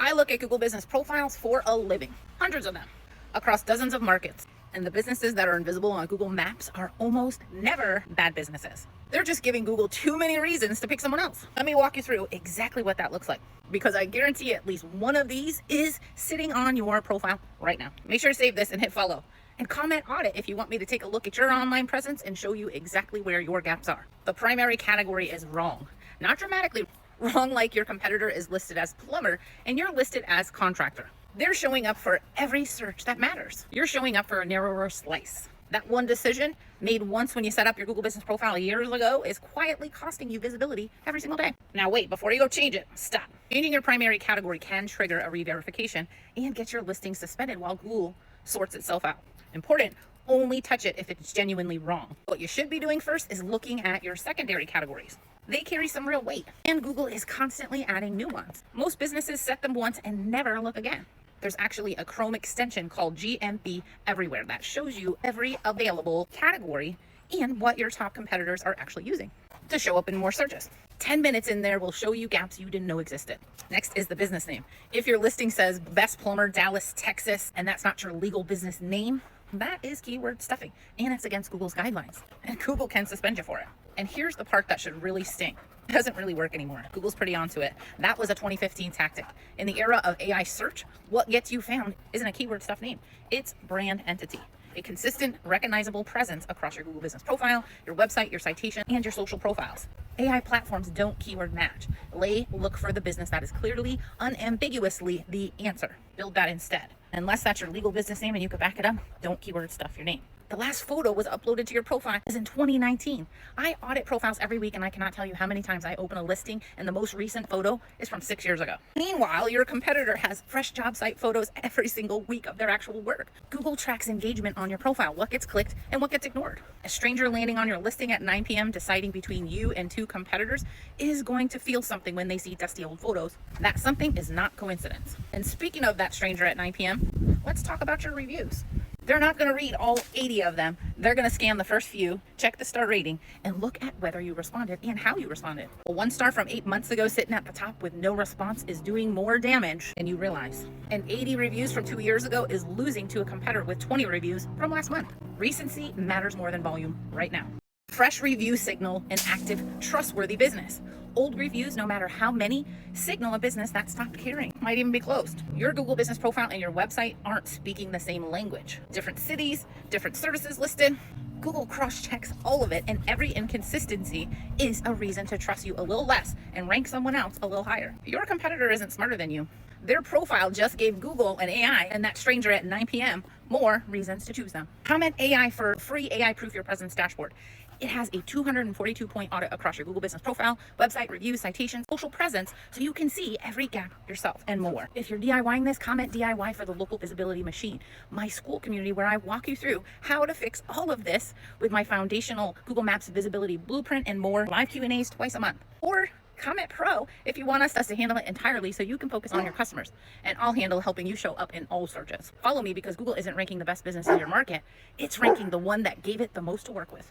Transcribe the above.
I look at Google business profiles for a living, hundreds of them, across dozens of markets. And the businesses that are invisible on Google Maps are almost never bad businesses. They're just giving Google too many reasons to pick someone else. Let me walk you through exactly what that looks like, because I guarantee at least one of these is sitting on your profile right now. Make sure to save this and hit follow. And comment on it if you want me to take a look at your online presence and show you exactly where your gaps are. The primary category is wrong. Not dramatically wrong, like your competitor is listed as plumber and you're listed as contractor. They're showing up for every search that matters. You're showing up for a narrower slice. That one decision made once when you set up your Google business profile years ago is quietly costing you visibility every single day. Now wait, before you go change it, stop. Changing your primary category can trigger a re-verification and get your listing suspended while Google sorts itself out. Important, only touch it if it's genuinely wrong. What you should be doing first is looking at your secondary categories. They carry some real weight, and Google is constantly adding new ones. Most businesses set them once and never look again. There's actually a Chrome extension called GMB Everywhere that shows you every available category and what your top competitors are actually using to show up in more searches. 10 minutes in there will show you gaps you didn't know existed. Next is the business name. If your listing says Best Plumber, Dallas, Texas, and that's not your legal business name, that is keyword stuffing, and it's against Google's guidelines, and Google can suspend you for it. And here's the part that should really sting. It doesn't really work anymore. Google's pretty onto it. That was a 2015 tactic. In the era of AI search, what gets you found isn't a keyword stuff name. It's brand entity. A consistent, recognizable presence across your Google business profile, your website, your citation, and your social profiles. AI platforms don't keyword match. They look for the business that is clearly, unambiguously the answer. Build that instead. Unless that's your legal business name and you can back it up, don't keyword stuff your name. The last photo was uploaded to your profile is in 2019. I audit profiles every week and I cannot tell you how many times I open a listing and the most recent photo is from 6 years ago. Meanwhile, your competitor has fresh job site photos every single week of their actual work. Google tracks engagement on your profile, what gets clicked and what gets ignored. A stranger landing on your listing at 9 p.m. deciding between you and two competitors is going to feel something when they see dusty old photos. That something is not coincidence. And speaking of that stranger at 9 p.m., let's talk about your reviews. They're not going to read all 80 of them. They're going to scan the first few, check the star rating, and look at whether you responded and how you responded. A 1 star from 8 months ago sitting at the top with no response is doing more damage than you realize. And 80 reviews from 2 years ago is losing to a competitor with 20 reviews from last month. Recency matters more than volume right now. Fresh reviews signal an active, trustworthy business. Old reviews, no matter how many, signal a business that stopped caring. Might even be closed. Your Google business profile and your website aren't speaking the same language. Different cities, different services listed. Google cross-checks all of it, and every inconsistency is a reason to trust you a little less and rank someone else a little higher. Your competitor isn't smarter than you. Their profile just gave Google an AI and that stranger at 9 p.m. more reasons to choose them. Comment AI for free AI Proof Your Presence dashboard. It has a 242-point audit across your Google business profile, website, reviews, citations, social presence, so you can see every gap yourself and more. If you're DIYing this, comment DIY for the local visibility machine, my school community where I walk you through how to fix all of this with my foundational Google Maps visibility blueprint and more live Q&As twice a month. Or comment pro if you want us to handle it entirely so you can focus on your customers, and I'll handle helping you show up in all searches. Follow me because Google isn't ranking the best business in your market. It's ranking the one that gave it the most to work with.